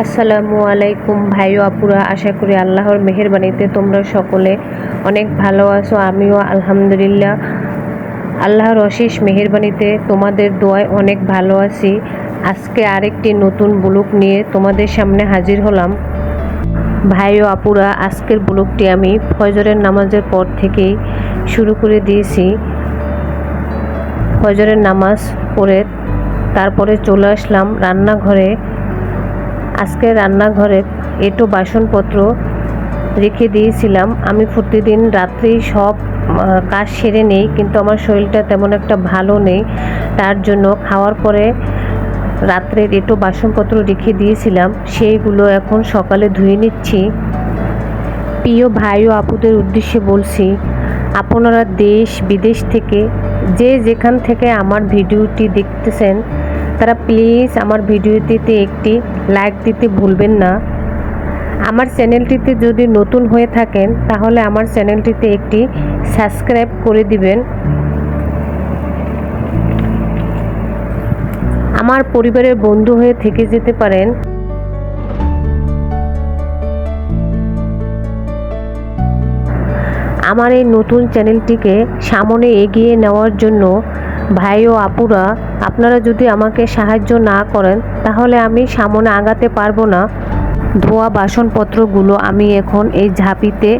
আসসালামু আলাইকুম ভাই ও আপুরা, আশা করি আল্লাহর মেহেরবানিতে তোমরা সকলে অনেক ভালো আছো। আমিও আলহামদুলিল্লাহ আল্লাহর অশেষ মেহেরবানিতে তোমাদের দোয়ায় অনেক ভালো আছি। আজকে আরেকটি নতুন ব্লগ নিয়ে তোমাদের সামনে হাজির হলাম। ভাই ও আপুরা, আজকের ব্লগটি আমি ফজরের নামাজের পর থেকেই শুরু করে দিয়েছি। ফজরের নামাজ পড়ে তারপরে চলে আসলাম রান্নাঘরে। আজকে রান্নাঘরে একটু বাসনপত্র রেখে দিয়েছিলাম। আমি প্রতিদিন রাত্রেই সব কাজ সেরে নেই, কিন্তু আমার শরীরটা তেমন একটা ভালো নেই, তার জন্য খাওয়ার পরে রাত্রের একটু বাসনপত্র রেখে দিয়েছিলাম, সেইগুলো এখন সকালে ধুয়ে নিচ্ছি। প্রিয় ভাই ও আপুদের উদ্দেশ্যে বলছি, আপনারা দেশ বিদেশ থেকে যে যেখান থেকে আমার ভিডিওটি দেখতেছেন তারা প্লিজ আমার ভিডিওটিতে একটি লাইক দিতে ভুলবেন না। আমার চ্যানেলটিতে যদি নতুন হয়ে থাকেন তাহলে আমার চ্যানেলটিতে একটি সাবস্ক্রাইব করে দিবেন। আমার পরিবারের বন্ধু হয়ে থেকে যেতে পারেন। আমার এই নতুন চ্যানেলটিকে সামনে এগিয়ে নেওয়ার জন্য ভাই ও আপুরা, আপনারা যদি আমাকে সাহায্য না করেন তাহলে আমি সামনে আগাতে পারবো না। ধোয়া বাসনপত্রগুলো আমি এখন এই ঝাঁপিতে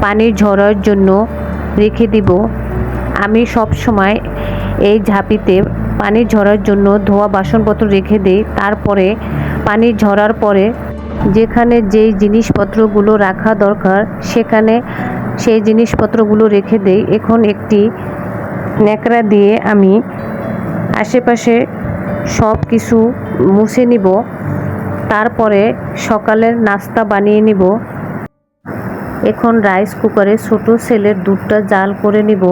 পানির ঝরার জন্য রেখে দিব। আমি সব সময় এই ঝাঁপিতে পানি ঝরার জন্য ধোয়া বাসনপত্র রেখে দিই। তারপরে পানি ঝরার পরে যেখানে যেই জিনিসপত্রগুলো রাখা দরকার সেখানে সেই জিনিসপত্রগুলো রেখে দেই। এখন একটি ন্যাকড়া দিয়ে আমি আশেপাশে সব কিছু মুছে নিব। তারপরে সকালের নাস্তা বানিয়ে নিব। এখন রাইস কুকারে ছোট ছেলের দুধটা জাল করে নিব।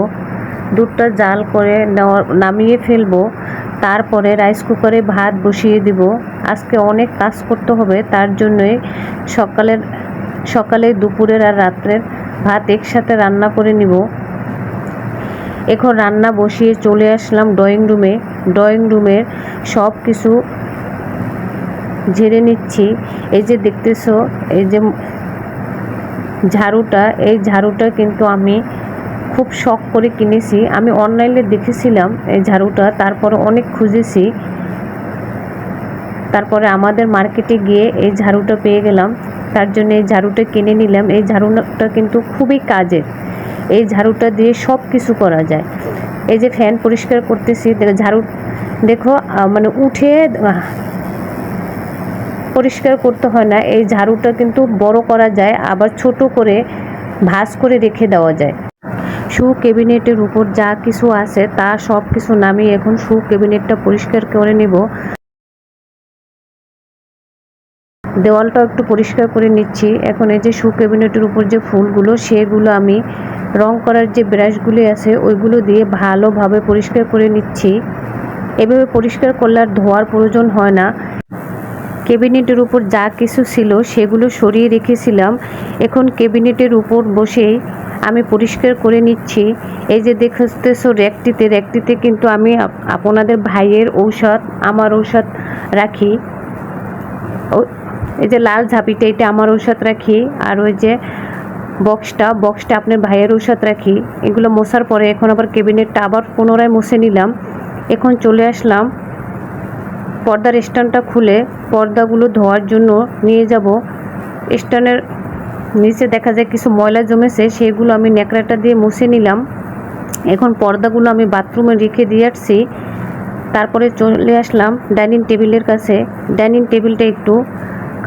দুধটা জাল করে নামিয়ে ফেলবো। তারপরে রাইস কুকারে ভাত বসিয়ে দিব। আজকে অনেক কাজ করতে হবে, তার জন্যই সকালে দুপুরের আর রাত্রের ভাত একসাথে রান্না করে নিব। এখন রান্না বসিয়ে চলে আসলাম ড্রয়িং রুমের সব কিছু ঝেড়ে নিচ্ছি। এই যে দেখতেছো, এই যে ঝাড়ুটা, এই ঝাড়ুটা কিন্তু আমি খুব শখ করে কিনেছি। আমি অনলাইনে দেখেছিলাম এই ঝাড়ুটা, তারপরে অনেক খুঁজেছি, তারপরে আমাদের মার্কেটে গিয়ে এই ঝাড়ুটা পেয়ে গেলাম, তার জন্য এই ঝাড়ুটা কিনে নিলাম। এই ঝাড়ুটা কিন্তু খুবই কাজের। এই ঝাড়ুটা দিয়ে সব কিছু করা যায়। এই যে ফ্যান পরিষ্কার করতেছি, ঝাড়ু দেখো মানে উঠে পরিষ্কার করতে হয় না। এই ঝাড়ুটা কিন্তু বড় করা যায়, আবার ছোট করে ভাঁজ করে রেখে দেওয়া যায়। শু ক্যাবিনেটের উপর যা কিছু আছে তা সব কিছু নামিয়ে এখন শু ক্যাবিনেটটা পরিষ্কার করে নেব। দেওয়ালটাও একটু পরিষ্কার করে নিচ্ছি। এখন এই যে শু ক্যাবিনেটের উপর যে ফুলগুলো, সেগুলো আমি রং করার যে ব্রাশগুলি আছে ওইগুলো দিয়ে ভালোভাবে পরিষ্কার করে নিচ্ছি। এভাবে পরিষ্কার করলে আর ধোয়ার প্রয়োজন হয় না। ক্যাবিনেটের উপর যা কিছু ছিল সেগুলো সরিয়ে রেখেছিলাম। এখন ক্যাবিনেটের উপর বসেই আমি পরিষ্কার করে নিচ্ছি। এই যে দেখতেছো র্যাকটিতে কিন্তু আমি আপনাদের ভাইয়ের ঔষধ, আমার ঔষধ রাখি। এই যে লাল ঝাঁপিটা, এটা আমার ঔষধ রাখি। আর ওই যে বক্সটা আপনার ভাইয়ের ঔষধ রাখি। এগুলো মোছার পরে এখন আবার ক্যাবিনেটটা আবার পুনরায় মুছে নিলাম। এখন চলে আসলাম পর্দার স্ট্যান্ডটা খুলে পর্দাগুলো ধোয়ার জন্য নিয়ে যাব। স্ট্যান্ডের নিচে দেখা যায় কিছু ময়লা জমেছে, সেগুলো আমি ন্যাকড়াটা দিয়ে মুছে নিলাম। এখন পর্দাগুলো আমি বাথরুমে রেখে দিয়ে আসছি। তারপরে চলে আসলাম ডাইনিং টেবিলের কাছে। ডাইনিং টেবিলটা একটু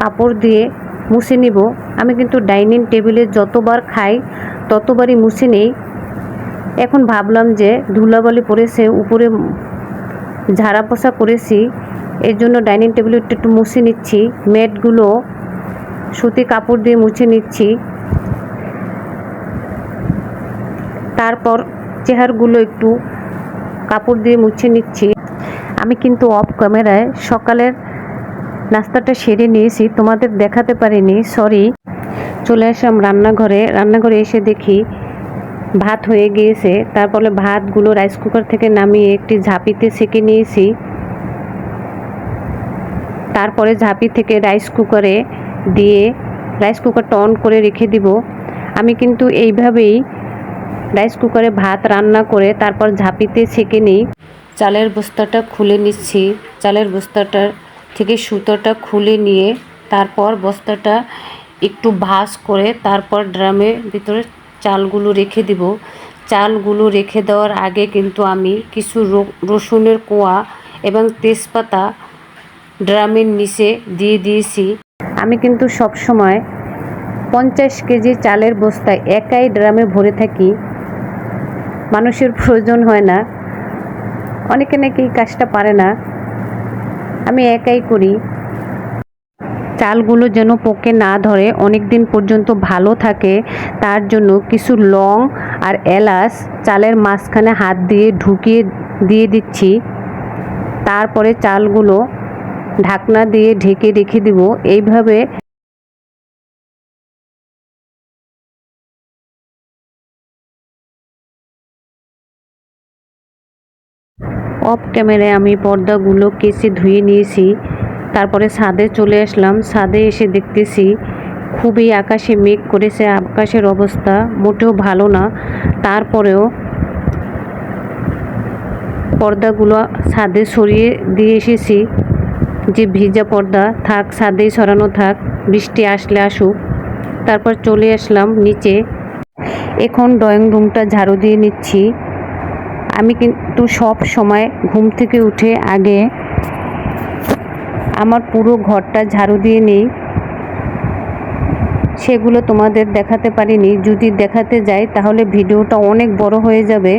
কাপড় দিয়ে মুছে নিব। আমি কিন্তু ডাইনিং টেবিলে যতবার খাই ততবারই মুছে নেই। এখন ভাবলাম যে ধুলাবালি পড়েছে, উপরে ঝাড়া পোছা করেছি, এর জন্য ডাইনিং টেবিলে একটু মুছে নিচ্ছি। ম্যাটগুলো সুতি কাপড় দিয়ে মুছে নিচ্ছি। তারপর চেয়ারগুলো একটু কাপড় দিয়ে মুছে নিচ্ছি। আমি কিন্তু অফ ক্যামেরায় সকালের নাস্তাটা সেরে নিয়েছি, তোমাদের দেখাতে পারিনি, সরি। চলে আসলাম রান্নাঘরে এসে দেখি ভাত হয়ে গিয়েছে। তারপরে ভাতগুলো রাইস কুকার থেকে নামিয়ে একটি ঝাঁপিতে সেঁকে নিয়েছি। তারপরে ঝাঁপি থেকে রাইস কুকারে দিয়ে রাইস কুকারটা অন করে রেখে দিব। আমি কিন্তু এইভাবেই রাইস কুকারে ভাত রান্না করে তারপর ঝাঁপিতে ছেঁকে নিই। চালের বস্তাটা খুলে নিচ্ছি। চালের বস্তাটার থেকে সুতোটা খুলে নিয়ে তারপর বস্তাটা একটু ভাঁজ করে তারপর ড্রামের ভিতরে চালগুলো রেখে দিব। চালগুলো রেখে দেওয়ার আগে কিন্তু আমি কিছু রসুনের কোয়া এবং তেজপাতা ড্রামের নিচে দিয়ে দিয়েছি। আমি কিন্তু সব সময় 50 কেজি চালের বস্তা একাই ড্রামে ভরে থাকি। মানুষের প্রয়োজন হয় না, অনেকে নাকি এই কাজটা পারে না, আমি একাই করি। চালগুলো যেন পোকে না ধরে, অনেক দিন পর্যন্ত ভালো থাকে, তার জন্য কিছু লং আর এলাচ চালের মাঝখানে হাত দিয়ে ঢুকিয়ে দিয়ে দিচ্ছি। তারপরে চালগুলো ঢাকনা দিয়ে ঢেকে রেখে দিব। এইভাবে অফ ক্যামেরায় আমি পর্দাগুলো কেচে ধুয়ে নিয়েছি। তারপরে ছাদে চলে আসলাম। ছাদে এসে দেখতেছি খুবই আকাশে মেঘ করেছে, আকাশের অবস্থা মোটেও ভালো না। তারপরেও পর্দাগুলো ছাদে সরিয়ে দিয়ে এসেছি, যে ভিজা পর্দা থাক, ছাদেই সরানো থাক, বৃষ্টি আসলে আসুক। তারপর চলে আসলাম নিচে। এখন ড্রয়িং রুমটা ঝাড়ু দিয়ে নিচ্ছি। আমি কিন্তু সব সময় ঘুম থেকে উঠে আগে আমার পুরো ঘরটা ঝাড়ু দিয়ে নিই। সেগুলো তোমাদের দেখাতে পারিনি, যদি দেখাতে যাই তাহলে ভিডিওটা অনেক বড় হয়ে যাবে,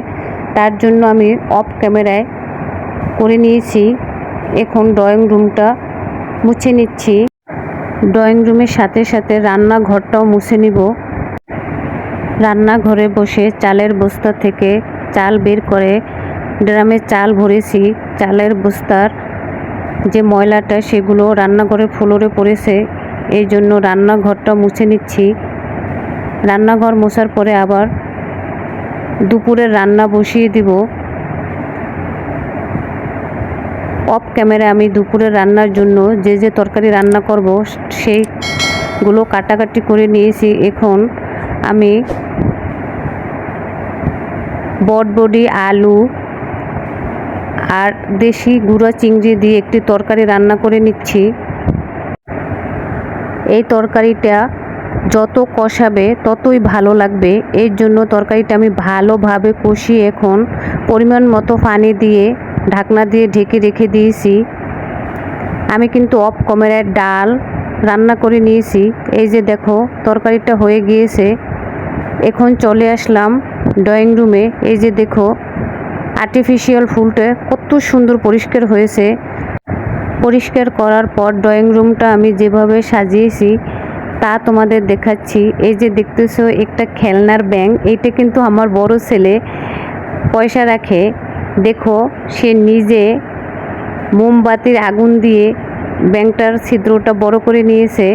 তার জন্য আমি অফ ক্যামেরায় করে নিয়েছি। এখন ড্রয়িং রুমটা মুছে নিচ্ছি। ড্রয়িং রুমের সাথে সাথে রান্নাঘরটাও মুছে নিব। রান্নাঘরে বসে চালের বস্তা থেকে চাল বের করে ড্রামে চাল ভরেছি। চালের বস্তার যে ময়লাটা সেগুলো রান্নাঘরের ফ্লোরে পড়েছে, এই জন্য রান্নাঘরটা মুছে নিচ্ছি। রান্নাঘর মোছার পরে আবার দুপুরের রান্না বসিয়ে দিব। অফ ক্যামেরায় আমি দুপুরের রান্নার জন্য যে যে তরকারি রান্না করব সেইগুলো কাটাকাটি করে নিয়েছি। এখন আমি বটবডি, আলু আর দেশি গুঁড়া চিংড়ি দিয়ে একটি তরকারি রান্না করে নিচ্ছি। এই তরকারিটা যত কষাবে ততই ভালো লাগবে, এর জন্য তরকারিটা আমি ভালোভাবে কষিয়ে এখন পরিমাণ মতো পানি দিয়ে ঢাকনা দিয়ে ঢেকে রেখে দিয়েছি। আমি কিন্তু অফ ক্যামেরায় ডাল রান্না করে নিয়েছি। এই যে দেখো তরকারিটা হয়ে গিয়েছে। এখন চলে আসলাম ড্রয়িং রুমে। এই যে দেখো আর্টিফিশিয়াল ফুলটা কত সুন্দর পরিষ্কার হয়েছে। পরিষ্কার করার পর ড্রয়িং রুমটা আমি যেভাবে সাজিয়েছি তা তোমাদের দেখাচ্ছি। এই যে দেখতেছো একটা খেলনার ব্যাঙ, এইটা কিন্তু আমার বড় ছেলে পয়সা রাখে। দেখো সে নিজে মোমবাতির আগুন দিয়ে ব্যাঙটার ছিদ্রটা বড় করে নিয়েছে,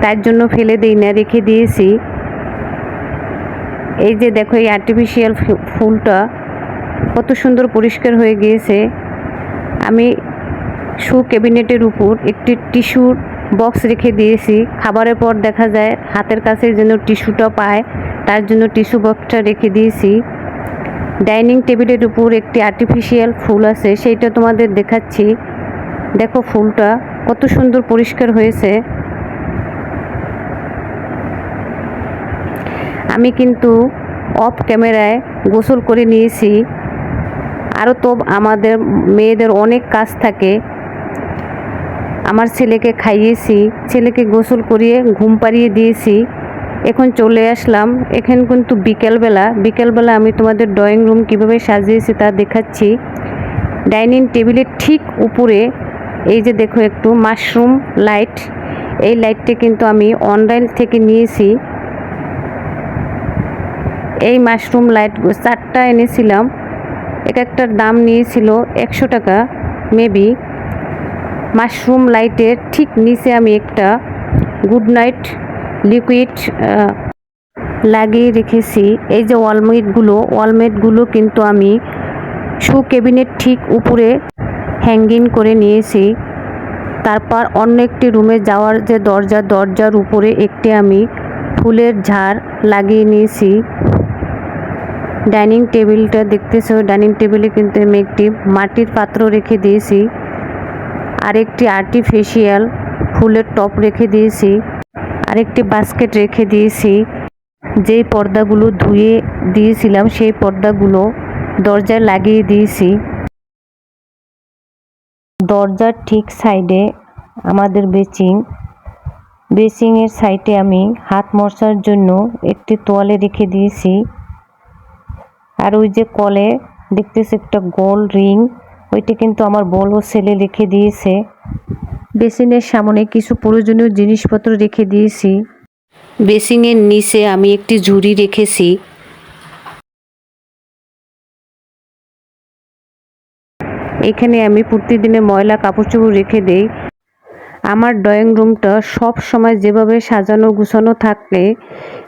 তার জন্য ফেলে দিই না, রেখে দিয়েছি। এই যে দেখো এই আর্টিফিশিয়াল ফুলটা কত সুন্দর পরিষ্কার হয়ে গিয়েছে। আমি শু ক্যাবিনেটের উপর একটি টিস্যুর বক্স রেখে দিয়েছি। খাবারের পর দেখা যায় হাতের কাছে যেন টিস্যুটা পায়, তার জন্য টিস্যু বক্সটা রেখে দিয়েছি। ডাইনিং টেবিলের উপর একটি আর্টিফিশিয়াল ফুল আছে, সেইটা তোমাদের দেখাচ্ছি। দেখো ফুলটা কত সুন্দর পরিষ্কার হয়েছে। আমি কিন্তু অফ ক্যামেরায় গোসল করে নিয়েছি। আরও তো আমাদের মেয়েদের অনেক কাজ থাকে। আমার ছেলেকে খাইয়েছি, ছেলেকে গোসল করিয়ে ঘুম পাড়িয়ে দিয়েছি। এখন চলে আসলাম, এখন কিন্তু বিকেলবেলা আমি তোমাদের ড্রয়িং রুম কীভাবে সাজিয়েছি তা দেখাচ্ছি। ডাইনিং টেবিলের ঠিক উপরে এই যে দেখো একটু মাশরুম লাইট, এই লাইটটা কিন্তু আমি অনলাইন থেকে নিয়েছি। এই মাশরুম লাইট 4টা এনেছিলাম, এক একটার দাম নিয়েছিল 100 টাকা মেবি। মাশরুম লাইটের ঠিক নিচে আমি একটা গুড নাইট লিকুইড লাগিয়ে রেখেছি। এই যে ওয়ালমেটগুলো কিন্তু আমি শু ক্যাবিনেট ঠিক উপরে হ্যাঙ্গিং করে নিয়েছি। তারপর অন্য একটি রুমে যাওয়ার যে দরজার উপরে একটি আমি ফুলের ঝাড় লাগিয়ে নিয়েছি। ডাইনিং টেবিলটা দেখতেছো, ডাইনিং টেবিলে কিন্তু আমি একটি মাটির পাত্র রেখে দিয়েছি, আরেকটি আর্টিফিশিয়াল ফুলের টব রেখে দিয়েছি, আরেকটি বাস্কেট রেখে দিয়েছি। যেই পর্দাগুলো ধুয়ে দিয়েছিলাম সেই পর্দাগুলো দরজায় লাগিয়ে দিয়েছি। দরজার ঠিক সাইডে আমাদের বেসিংয়ের সাইডে আমি হাত মোছার জন্য একটি তোয়ালে রেখে দিয়েছি। আর ওই যে কলে দেখতেছি একটা গোল রিং, ওইটা কিন্তু আমার বড় ছেলে রেখে দিয়েছে। বেসিনের সামনে কিছু প্রয়োজনীয় জিনিসপত্র রেখে দিয়েছি। বেসিনের নিচে আমি একটি ঝুড়ি রেখেছি। এখানে আমি প্রতিদিনের ময়লা কাপড় চোপড় রেখে দেই। আমার ড্রয়িং রুমটা সব সময় যেভাবে সাজানো গুছানো থাকে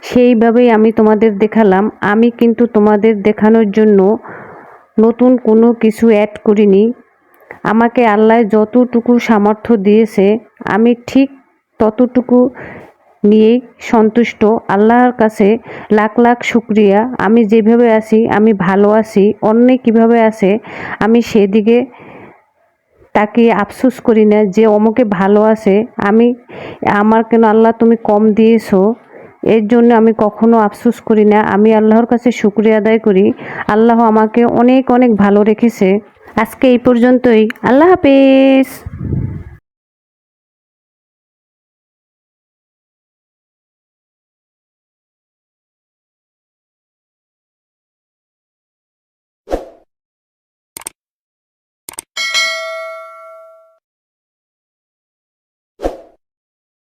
সেইভাবেই আমি তোমাদের দেখালাম। আমি কিন্তু তোমাদের দেখানোর জন্য নতুন কোনো কিছু অ্যাড করিনি। আমাকে আল্লাহ যতটুকু সামর্থ্য দিয়েছে আমি ঠিক ততটুকু নিয়েই সন্তুষ্ট। আল্লাহর কাছে লাখ লাখ শুকরিয়া। আমি যেভাবে আছি আমি ভালো আছি, অন্য কীভাবে আছে আমি সেদিকে তাকিয়ে আফসোস করি না যে অমুকে ভালো আছে, আমার কেন আল্লাহ তুমি কম দিয়েছো, এর জন্য আমি কখনো আফসোস করি না। আমি আল্লাহর কাছে শুকরিয়া আদায় করি। আল্লাহ আমাকে অনেক অনেক ভালো রেখেছে। আজকে এই পর্যন্তই। আল্লাহ হাফেজ।